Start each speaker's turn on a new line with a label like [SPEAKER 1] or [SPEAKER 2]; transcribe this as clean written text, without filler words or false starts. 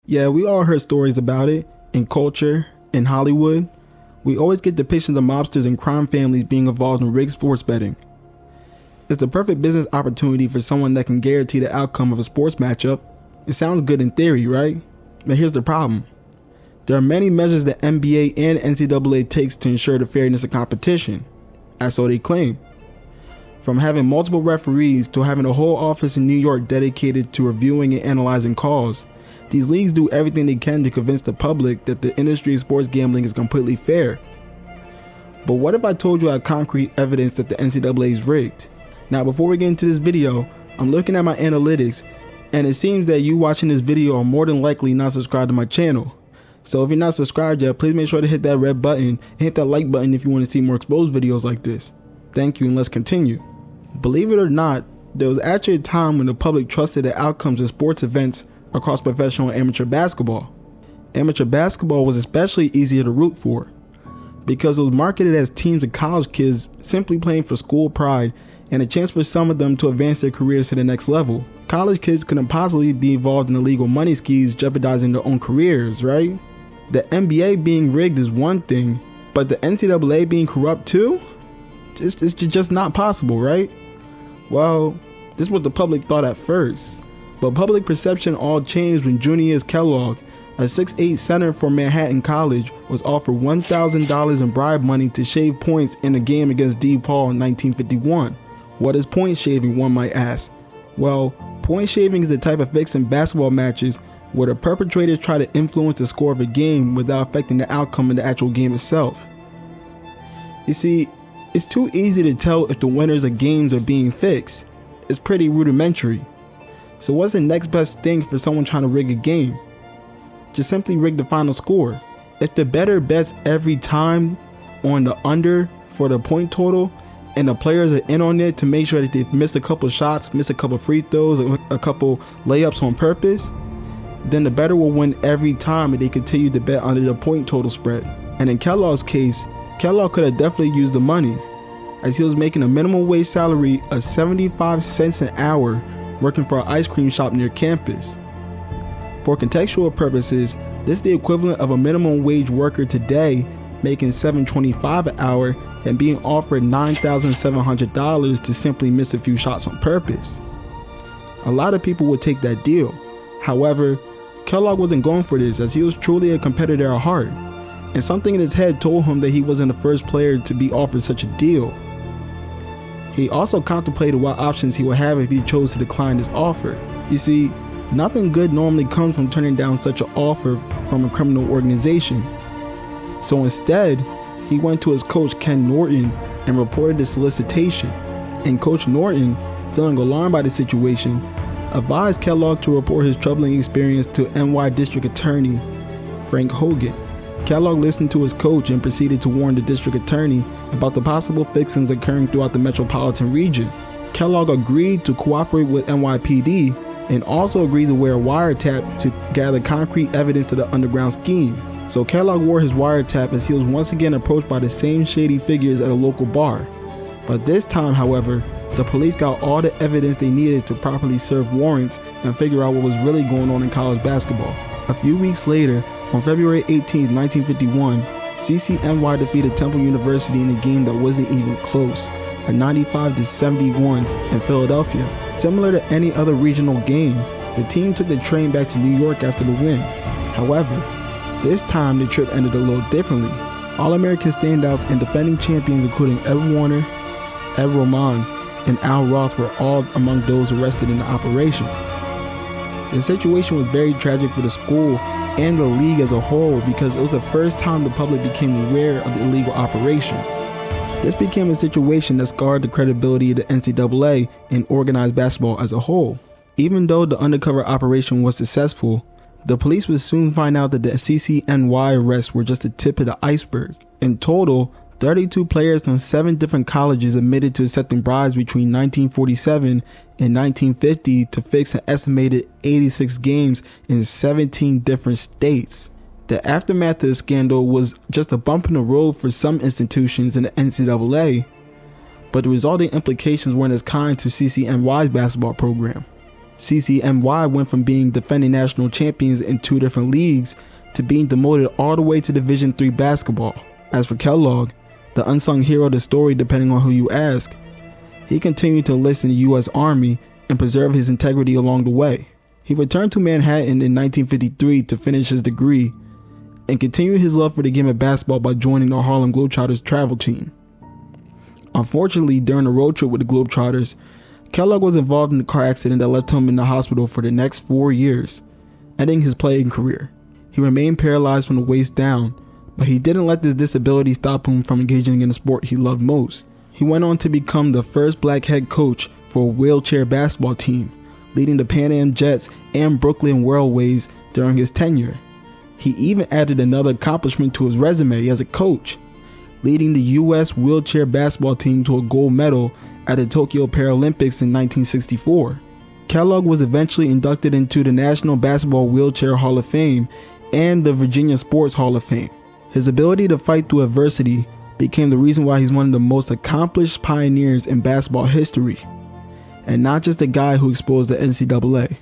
[SPEAKER 1] Yeah, we all heard stories about it in culture, in Hollywood. We always get depictions of mobsters and crime families being involved in rigged sports betting. It's the perfect business opportunity for someone that can guarantee the outcome of a sports matchup. It sounds good in theory, right? But here's the problem. There are many measures that NBA and NCAA takes to ensure the fairness of competition. That's so they claim. From having multiple referees to having a whole office in New York dedicated to reviewing and analyzing calls, these leagues do everything they can to convince the public that the industry of sports gambling is completely fair. But what if I told you I have concrete evidence that the NCAA is rigged? Now, before we get into this video, I'm looking at my analytics, and it seems that you watching this video are more than likely not subscribed to my channel. So if you're not subscribed yet, please make sure to hit that red button and hit that like button if you want to see more exposed videos like this. Thank you, and let's continue. Believe it or not, there was actually a time when the public trusted the outcomes of sports events across professional and amateur basketball. Amateur basketball was especially easier to root for because it was marketed as teams of college kids simply playing for school pride and a chance for some of them to advance their careers to the next level. College kids couldn't possibly be involved in illegal money schemes jeopardizing their own careers, right? The NBA being rigged is one thing, but the NCAA being corrupt too? It's just not possible, right? Well, this is what the public thought at first. But public perception all changed when Junius Kellogg, a 6'8" center for Manhattan College, was offered $1,000 in bribe money to shave points in a game against DePaul in 1951. What is point shaving, one might ask? Well, point shaving is the type of fix in basketball matches where the perpetrators try to influence the score of a game without affecting the outcome of the actual game itself. You see, it's too easy to tell if the winners of games are being fixed. It's pretty rudimentary. So what's the next best thing for someone trying to rig a game? Just simply rig the final score. If the bettor bets every time on the under for the point total and the players are in on it to make sure that they miss a couple shots, miss a couple free throws, a couple layups on purpose, then the bettor will win every time if they continue to bet under the point total spread. And in Kellogg's case, Kellogg could have definitely used the money, as he was making a minimum wage salary of 75 cents an hour working for an ice cream shop near campus. For contextual purposes, this is the equivalent of a minimum wage worker today making $7.25 an hour and being offered $9,700 to simply miss a few shots on purpose. A lot of people would take that deal. However, Kellogg wasn't going for this, as he was truly a competitor at heart, and something in his head told him that he wasn't the first player to be offered such a deal. He also contemplated what options he would have if he chose to decline this offer. You see, nothing good normally comes from turning down such an offer from a criminal organization. So instead, he went to his coach Ken Norton and reported the solicitation. And Coach Norton, feeling alarmed by the situation, advised Kellogg to report his troubling experience to NY District Attorney Frank Hogan. Kellogg listened to his coach and proceeded to warn the district attorney about the possible fixings occurring throughout the metropolitan region. Kellogg agreed to cooperate with NYPD and also agreed to wear a wiretap to gather concrete evidence to the underground scheme. So Kellogg wore his wiretap as he was once again approached by the same shady figures at a local bar. But this time, however, the police got all the evidence they needed to properly serve warrants and figure out what was really going on in college basketball. A few weeks later, on February 18, 1951, CCNY defeated Temple University in a game that wasn't even close, a 95-71 in Philadelphia. Similar to any other regional game, the team took the train back to New York after the win. However, this time the trip ended a little differently. All-American standouts and defending champions including Ed Warner, Ed Roman, and Al Roth were all among those arrested in the operation. The situation was very tragic for the school and the league as a whole because it was the first time the public became aware of the illegal operation. This became a situation that scarred the credibility of the NCAA and organized basketball as a whole. Even though the undercover operation was successful, the police would soon find out that the CCNY arrests were just the tip of the iceberg. In total, 32 players from 7 different colleges admitted to accepting bribes between 1947 and 1950 to fix an estimated 86 games in 17 different states. The aftermath of the scandal was just a bump in the road for some institutions in the NCAA, but the resulting implications weren't as kind to CCNY's basketball program. CCNY went from being defending national champions in 2 different leagues to being demoted all the way to Division III basketball. As for Kellogg, the unsung hero of the story depending on who you ask, he continued to enlist in the U.S. Army and preserve his integrity along the way. He returned to Manhattan in 1953 to finish his degree and continued his love for the game of basketball by joining the Harlem Globetrotters travel team. Unfortunately, during a road trip with the Globetrotters, Kellogg was involved in a car accident that left him in the hospital for the next 4 years, ending his playing career. He remained paralyzed from the waist down, but he didn't let this disability stop him from engaging in the sport he loved most. He went on to become the first black head coach for a wheelchair basketball team, leading the Pan Am Jets and Brooklyn Whirlways during his tenure. He even added another accomplishment to his resume as a coach, leading the U.S. wheelchair basketball team to a gold medal at the Tokyo Paralympics in 1964. Kellogg was eventually inducted into the National Basketball Wheelchair Hall of Fame and the Virginia Sports Hall of Fame. His ability to fight through adversity became the reason why he's one of the most accomplished pioneers in basketball history, and not just a guy who exposed the NCAA.